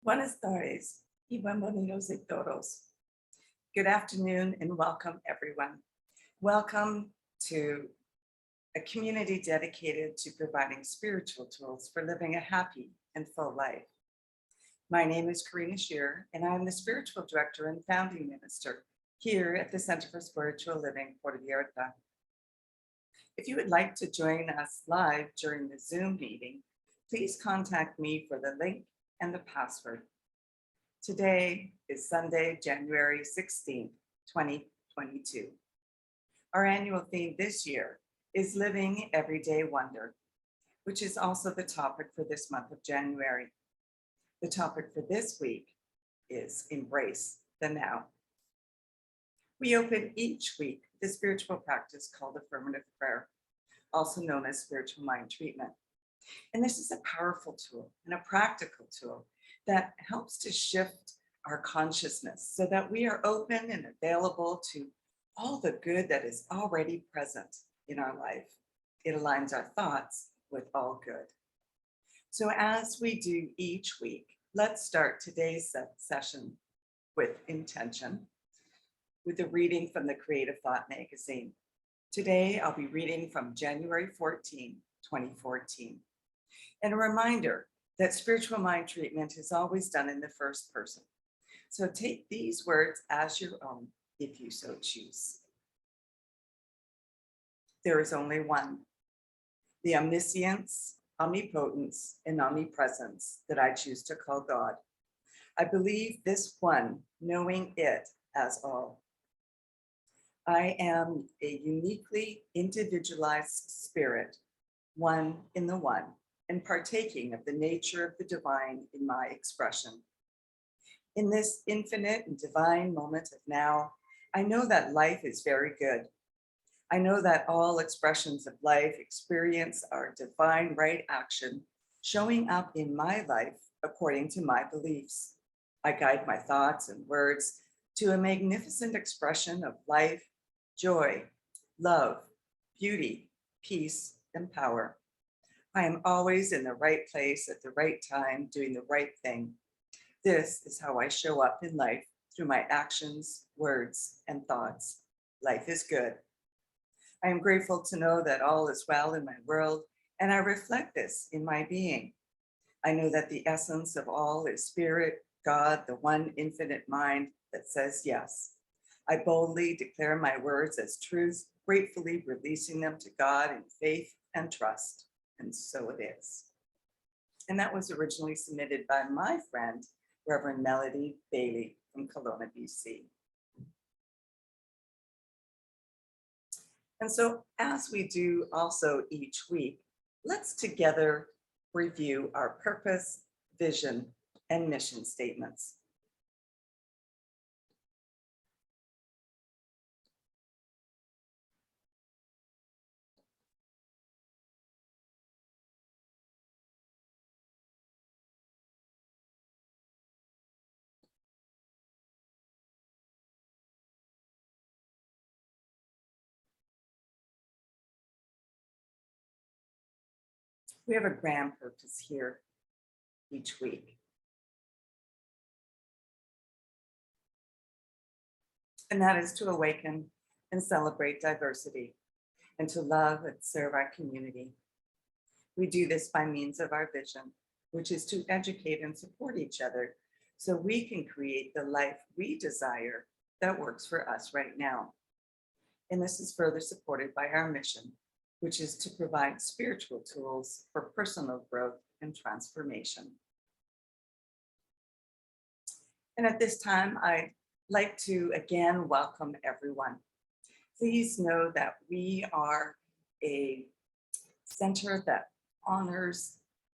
Buenas tardes y bienvenidos a todos. Good afternoon and welcome everyone. Welcome to a community dedicated to providing spiritual tools for living a happy and full life. My name is Karina Shearer and I'm the spiritual director and founding minister here at the Center for Spiritual Living Puerto Vallarta. If you would like to join us live during the Zoom meeting, please contact me for the link and the password. Today is Sunday, January 16th, 2022. Our annual theme this year is Living Everyday Wonder, which is also the topic for this month of January. The topic for this week is Embrace the Now. We open each week with a spiritual practice called Affirmative Prayer, also known as spiritual mind treatment. And this is a powerful tool and a practical tool that helps to shift our consciousness so that we are open and available to all the good that is already present in our life. It aligns our thoughts with all good. So as we do each week, let's start today's session with intention, with a reading from the Creative Thought magazine. Today, I'll be reading from January 14, 2014. And a reminder that spiritual mind treatment is always done in the first person. So take these words as your own if you so choose. There is only one, the omniscience, omnipotence, and omnipresence that I choose to call God. I believe this one, knowing it as all. I am a uniquely individualized spirit, one in the one, and partaking of the nature of the divine in my expression. In this infinite and divine moment of now, I know that life is very good. I know that all expressions of life experience our divine right action showing up in my life according to my beliefs. I guide my thoughts and words to a magnificent expression of life, joy, love, beauty, peace, and power. I am always in the right place at the right time, doing the right thing. This is how I show up in life through my actions, words, and thoughts. Life is good. I am grateful to know that all is well in my world, and I reflect this in my being. I know that the essence of all is spirit, God, the one infinite mind that says yes. I boldly declare my words as truth, gratefully releasing them to God in faith and trust. And so it is. And that was originally submitted by my friend, Reverend Melody Bailey from Kelowna, BC. And so as we do also each week, let's together review our purpose, vision, and mission statements. We have a grand purpose here each week. And that is to awaken and celebrate diversity and to love and serve our community. We do this by means of our vision, which is to educate and support each other so we can create the life we desire that works for us right now. And this is further supported by our mission, which is to provide spiritual tools for personal growth and transformation. And at this time, I'd like to again welcome everyone. Please know that we are a center that honors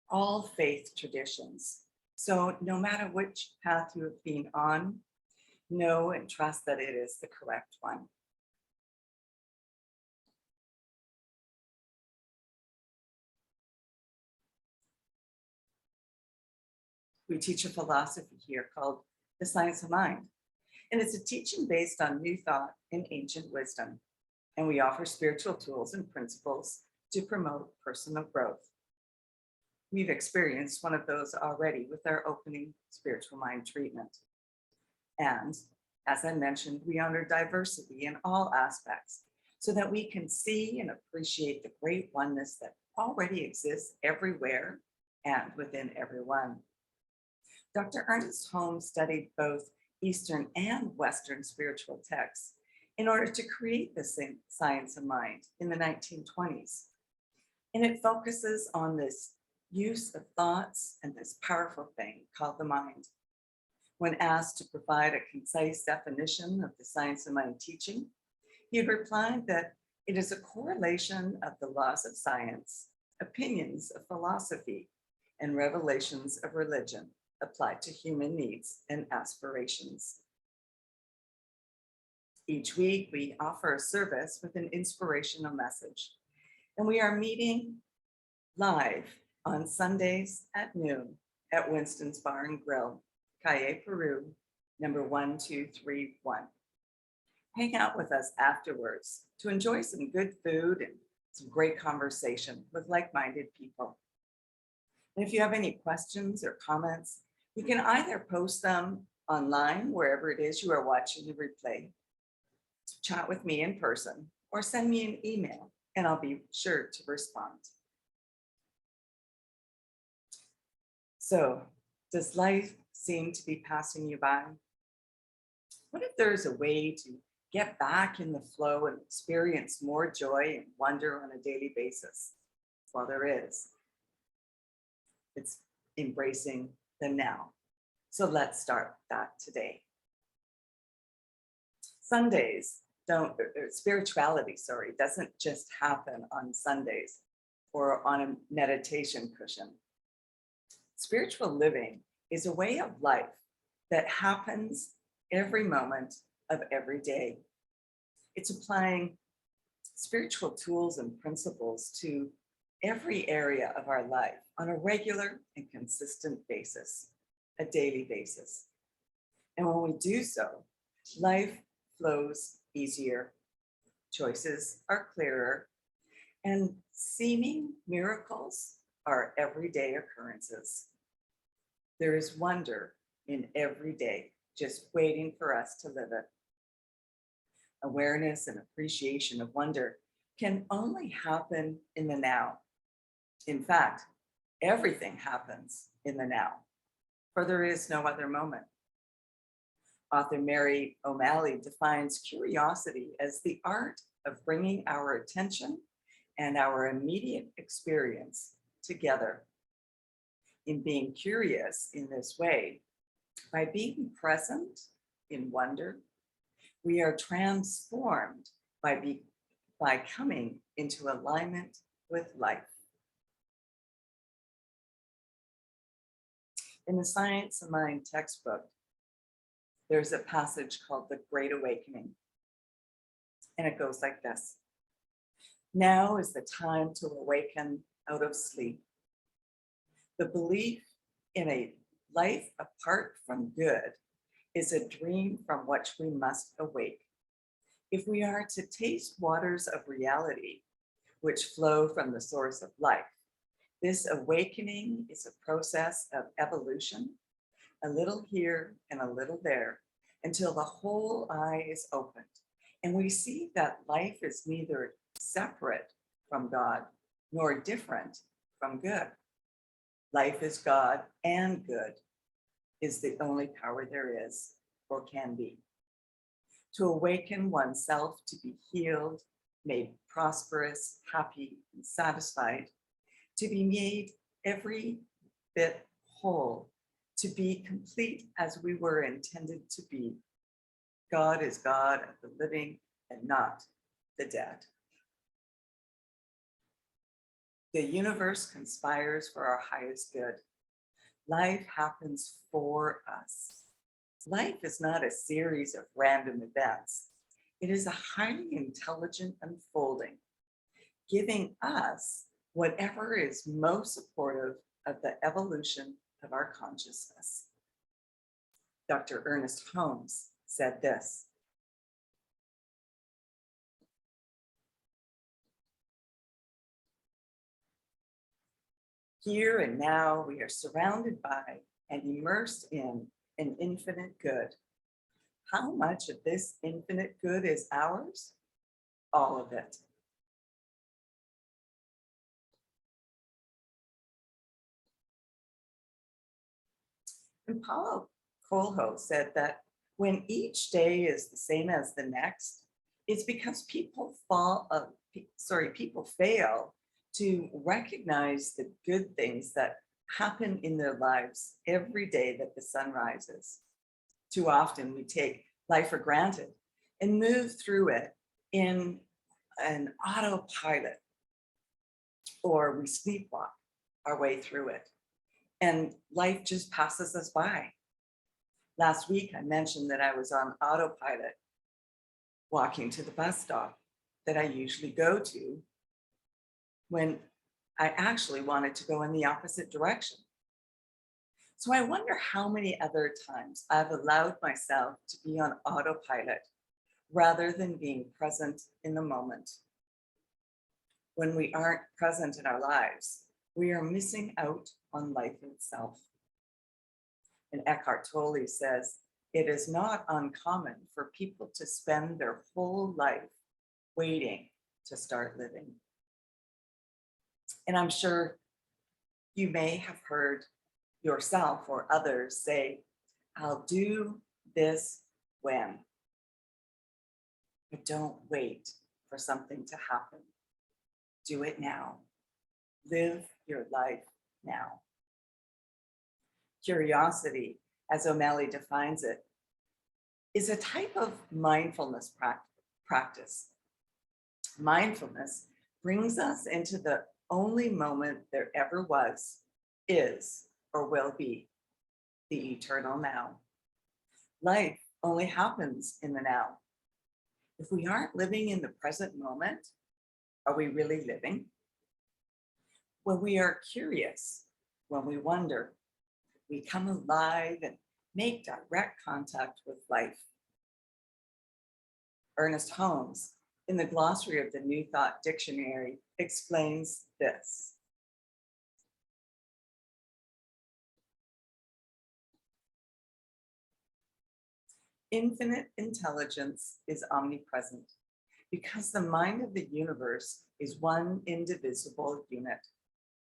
all faith traditions. So no matter which path you have been on, know and trust that it is the correct one. We teach a philosophy here called the science of mind. And it's a teaching based on new thought and ancient wisdom. And we offer spiritual tools and principles to promote personal growth. We've experienced one of those already with our opening spiritual mind treatment. And as I mentioned, we honor diversity in all aspects so that we can see and appreciate the great oneness that already exists everywhere and within everyone. Dr. Ernest Holmes studied both Eastern and Western spiritual texts in order to create the science of mind in the 1920s. And it focuses on this use of thoughts and this powerful thing called the mind. When asked to provide a concise definition of the science of mind teaching, he had replied that it is a correlation of the laws of science, opinions of philosophy, and revelations of religion applied to human needs and aspirations. Each week, we offer a service with an inspirational message, and we are meeting live on Sundays at noon at Winston's Bar and Grill, Calle Peru, number 1231. Hang out with us afterwards to enjoy some good food and some great conversation with like-minded people. And if you have any questions or comments, you can either post them online, wherever it is you are watching the replay, chat with me in person, or send me an email, and I'll be sure to respond. So, does life seem to be passing you by? What if there's a way to get back in the flow and experience more joy and wonder on a daily basis? Well, there is. It's embracing the now. So let's start that today. Spirituality doesn't just happen on Sundays or on a meditation cushion. Spiritual living is a way of life that happens every moment of every day. It's applying spiritual tools and principles to every area of our life on a regular and consistent basis, a daily basis. And when we do so, life flows easier, choices are clearer, and seeming miracles are everyday occurrences. There is wonder in every day, just waiting for us to live it. Awareness and appreciation of wonder can only happen in the now. In fact, everything happens in the now, for there is no other moment. Author Mary O'Malley defines curiosity as the art of bringing our attention and our immediate experience together. In being curious in this way, by being present in wonder, we are transformed by coming into alignment with life. In the Science of Mind textbook, there's a passage called The Great Awakening, and it goes like this. Now is the time to awaken out of sleep. The belief in a life apart from good is a dream from which we must awake. If we are to taste waters of reality, which flow from the source of life, this awakening is a process of evolution, a little here and a little there, until the whole eye is opened, and we see that life is neither separate from God nor different from good. Life is God, and good is the only power there is or can be. To awaken oneself to be healed, made prosperous, happy, and satisfied, to be made every bit whole, to be complete as we were intended to be. God is God of the living and not the dead. The universe conspires for our highest good. Life happens for us. Life is not a series of random events. It is a highly intelligent unfolding, giving us whatever is most supportive of the evolution of our consciousness. Dr. Ernest Holmes said this: Here and now, we are surrounded by and immersed in an infinite good. How much of this infinite good is ours? All of it. And Paulo Coelho said that when each day is the same as the next, it's because people fail to recognize the good things that happen in their lives every day that the sun rises. Too often we take life for granted and move through it in an autopilot, or we sleepwalk our way through it, and life just passes us by. Last week, I mentioned that I was on autopilot walking to the bus stop that I usually go to when I actually wanted to go in the opposite direction. So I wonder how many other times I've allowed myself to be on autopilot rather than being present in the moment. When we aren't present in our lives, we are missing out on life itself. And Eckhart Tolle says, it is not uncommon for people to spend their whole life waiting to start living. And I'm sure you may have heard yourself or others say, I'll do this when. But don't wait for something to happen. Do it now. Live your life now. Curiosity, as O'Malley defines it, is a type of mindfulness practice. Mindfulness brings us into the only moment there ever was, is, or will be, the eternal now. Life only happens in the now. If we aren't living in the present moment, are we really living? When we are curious, when we wonder, we come alive and make direct contact with life. Ernest Holmes, in the glossary of the New Thought Dictionary, explains this. Infinite intelligence is omnipresent because the mind of the universe is one indivisible unit.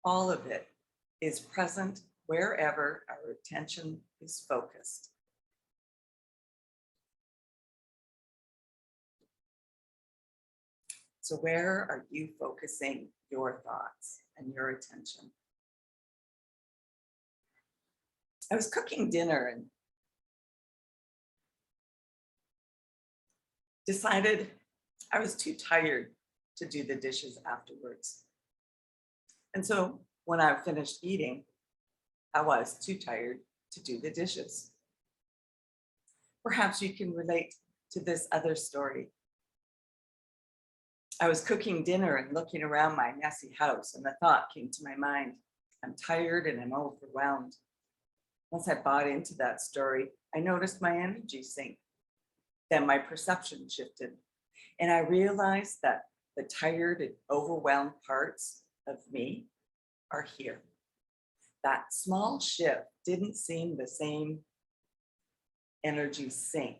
All of it is present wherever our attention is focused. So where are you focusing your thoughts and your attention? I was cooking dinner and decided I was too tired to do the dishes afterwards. And so when I finished eating, I was too tired to do the dishes. Perhaps you can relate to this other story. I was cooking dinner and looking around my messy house, and the thought came to my mind, I'm tired and I'm overwhelmed. Once I bought into that story, I noticed my energy sink. Then my perception shifted, and I realized that the tired and overwhelmed parts of me are here. That small shift didn't seem the same energy sink.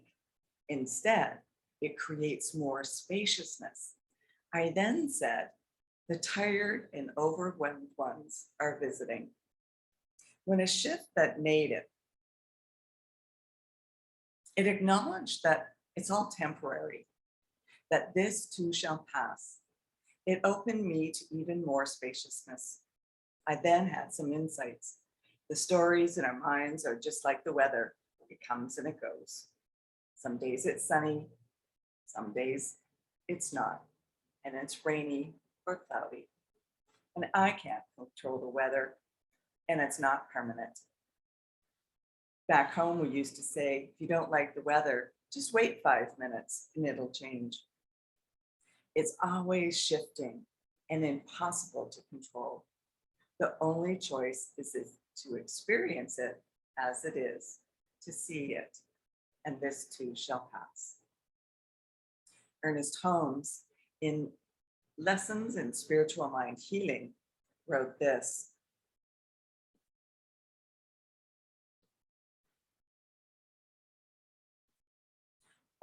Instead, it creates more spaciousness. I then said, the tired and overwhelmed ones are visiting. When a shift that made it, it acknowledged that it's all temporary, that this too shall pass. It opened me to even more spaciousness. I then had some insights. The stories in our minds are just like the weather. It comes and it goes. Some days it's sunny, some days it's not, and it's rainy or cloudy. And I can't control the weather, and it's not permanent. Back home, we used to say, if you don't like the weather, just wait 5 minutes and it'll change. It's always shifting and impossible to control. The only choice is to experience it as it is, to see it, and this too shall pass. Ernest Holmes, in Lessons in Spiritual Mind Healing, wrote this: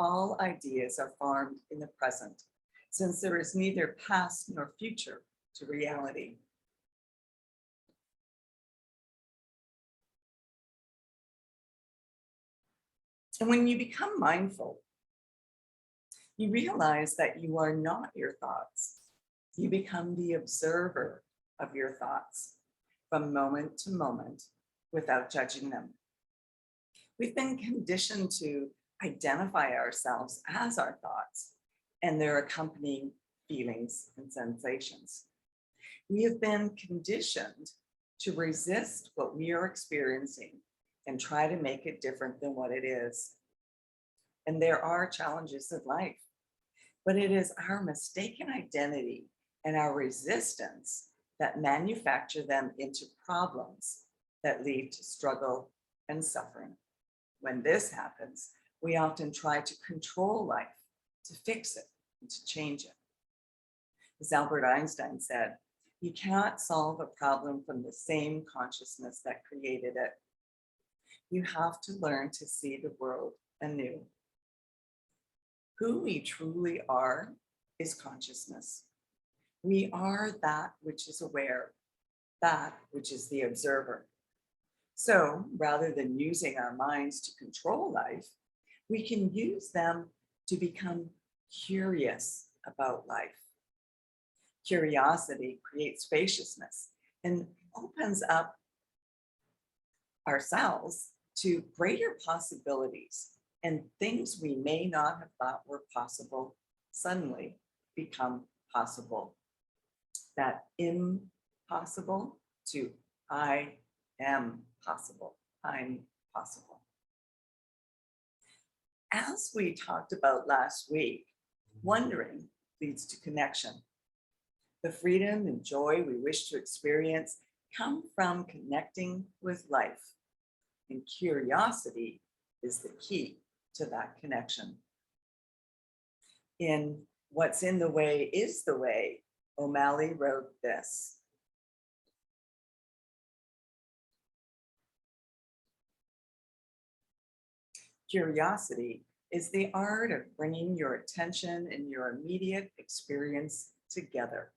all ideas are formed in the present, since there is neither past nor future to reality. And when you become mindful, you realize that you are not your thoughts. You become the observer of your thoughts from moment to moment without judging them. We've been conditioned to identify ourselves as our thoughts and their accompanying feelings and sensations. We have been conditioned to resist what we are experiencing and try to make it different than what it is. And there are challenges in life, but it is our mistaken identity and our resistance that manufacture them into problems that lead to struggle and suffering. When this happens, we often try to control life, to fix it, and to change it. As Albert Einstein said, you cannot solve a problem from the same consciousness that created it. You have to learn to see the world anew. Who we truly are is consciousness. We are that which is aware, that which is the observer. So rather than using our minds to control life, we can use them to become curious about life. Curiosity creates spaciousness and opens up ourselves to greater possibilities, and things we may not have thought were possible suddenly become possible. That impossible to I am possible. I'm possible. As we talked about last week, wondering leads to connection. The freedom and joy we wish to experience come from connecting with life, and curiosity is the key to that connection. In What's in the Way is the Way, O'Malley wrote this: curiosity is the art of bringing your attention and your immediate experience together.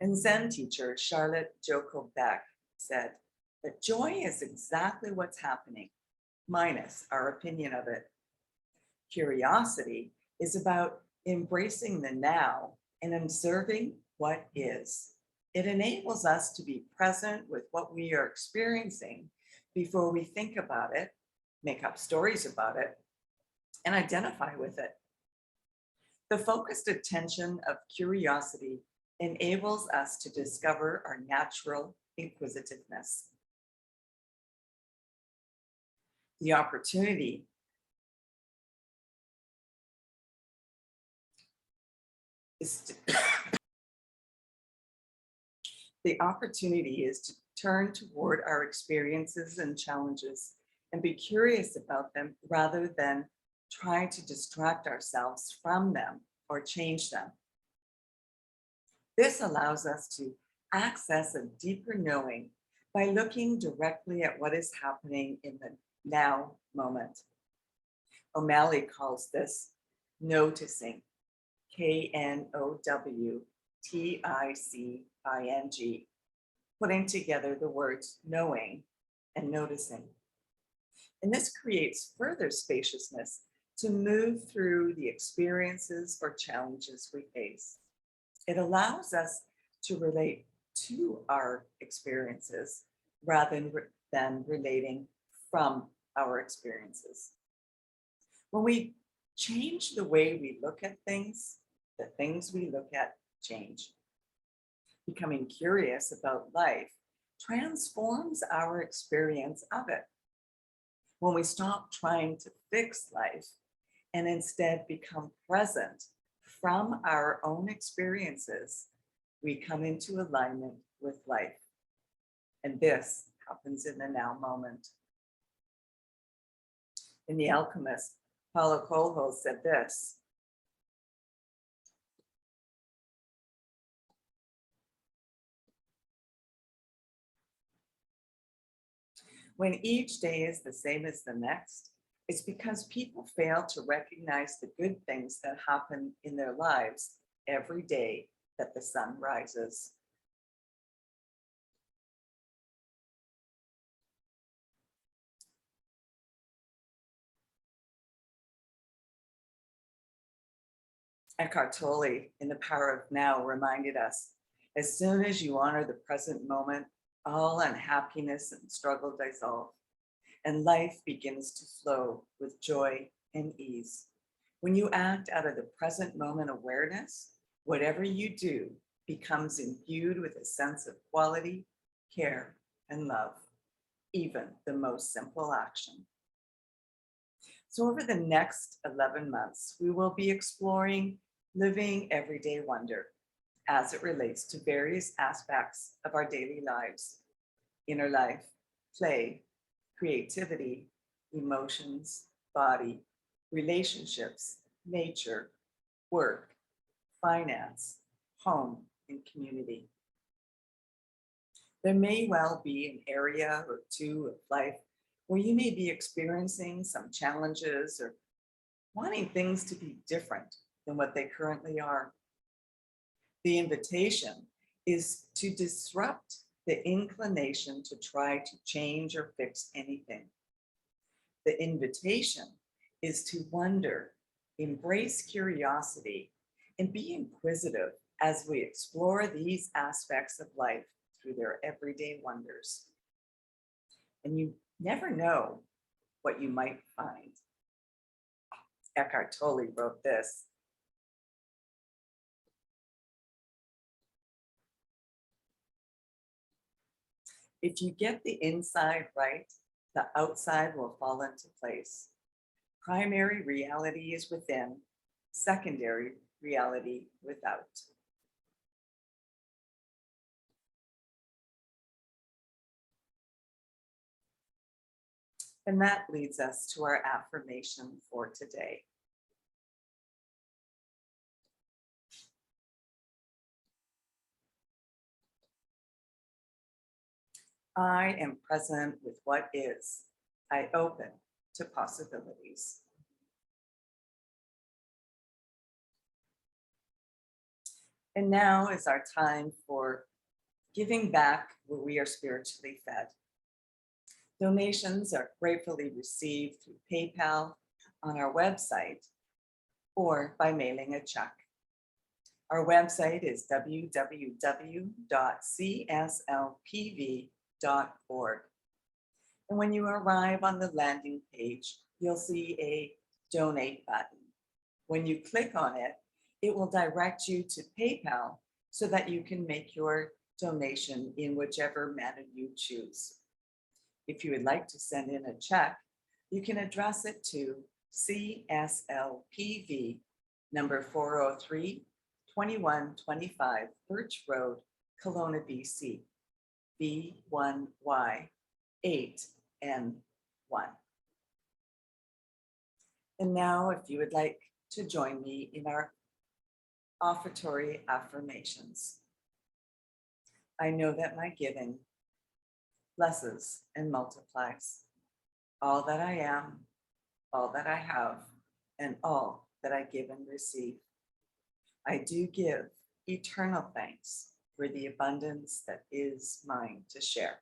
And Zen teacher Charlotte Joko Beck said that joy is exactly what's happening, minus our opinion of it. Curiosity is about embracing the now and observing what is. It enables us to be present with what we are experiencing before we think about it, make up stories about it, and identify with it. The focused attention of curiosity enables us to discover our natural inquisitiveness. The opportunity is to turn toward our experiences and challenges and be curious about them rather than trying to distract ourselves from them or change them. This allows us to access a deeper knowing by looking directly at what is happening in the now moment. O'Malley calls this noticing, KNOWTICING, putting together the words knowing and noticing. And this creates further spaciousness to move through the experiences or challenges we face. It allows us to relate to our experiences rather than relating from our experiences. When we change the way we look at things, the things we look at change. Becoming curious about life transforms our experience of it. When we stop trying to fix life and instead become present from our own experiences, we come into alignment with life. And this happens in the now moment. In The Alchemist, Paulo Coelho said this: When each day is the same as the next, it's because people fail to recognize the good things that happen in their lives every day that the sun rises. Eckhart Tolle in The Power of Now reminded us, as soon as you honor the present moment, all unhappiness and struggle dissolve, and life begins to flow with joy and ease. When you act out of the present moment awareness, whatever you do becomes imbued with a sense of quality, care, and love, even the most simple action. So over the next 11 months, we will be exploring living everyday wonder as it relates to various aspects of our daily lives: inner life, play, creativity, emotions, body, relationships, nature, work, finance, home, and community. There may well be an area or two of life where you may be experiencing some challenges or wanting things to be different than what they currently are. The invitation is to disrupt the inclination to try to change or fix anything. The invitation is to wonder, embrace curiosity, and be inquisitive as we explore these aspects of life through their everyday wonders. And you never know what you might find. Eckhart Tolle wrote this: if you get the inside right, the outside will fall into place. Primary reality is within, secondary reality without. And that leads us to our affirmation for today. I am present with what is. I open to possibilities. And now is our time for giving back where we are spiritually fed. Donations are gratefully received through PayPal, on our website, or by mailing a check. Our website is www.cslpv.org. And when you arrive on the landing page, you'll see a donate button. When you click on it, it will direct you to PayPal so that you can make your donation in whichever manner you choose. If you would like to send in a check, you can address it to CSLPV number 403, 2125 Birch Road, Kelowna, BC, B1Y8N1. And now, if you would like to join me in our Offertory Affirmations. I know that my giving blesses and multiplies all that I am, all that I have, and all that I give and receive. I do give eternal thanks for the abundance that is mine to share.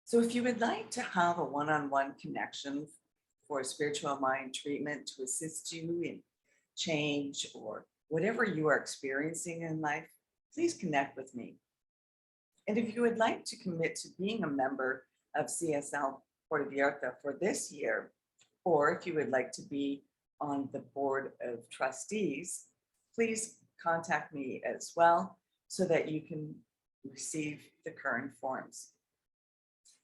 So if you would like to have a one-on-one connection for spiritual mind treatment to assist you in change or whatever you are experiencing in life, please connect with me. And if you would like to commit to being a member of CSL Puerto Vallarta for this year, or if you would like to be on the board of trustees, please contact me as well so that you can receive the current forms.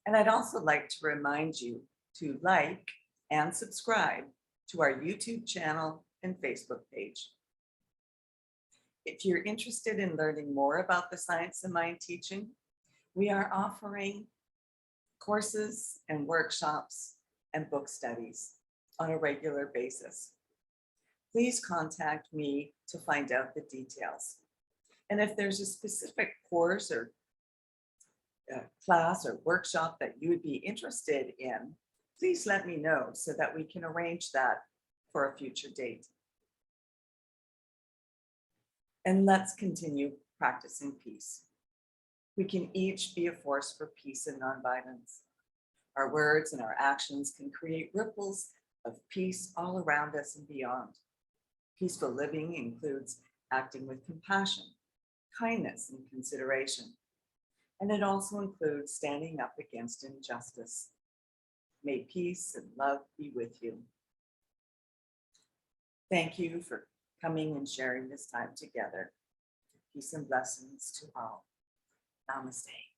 And I'd also like to remind you to like and subscribe to our YouTube channel and Facebook page. If you're interested in learning more about the science of mind teaching, we are offering courses and workshops and book studies on a regular basis. please contact me to find out the details. And if there's a specific course or class or workshop that you would be interested in, please let me know so that we can arrange that for a future date. And let's continue practicing peace. We can each be a force for peace and nonviolence. Our words and our actions can create ripples of peace all around us and beyond. Peaceful living includes acting with compassion, kindness, and consideration. And it also includes standing up against injustice. May peace and love be with you. Thank you for coming and sharing this time together. Peace and blessings to all. Namaste.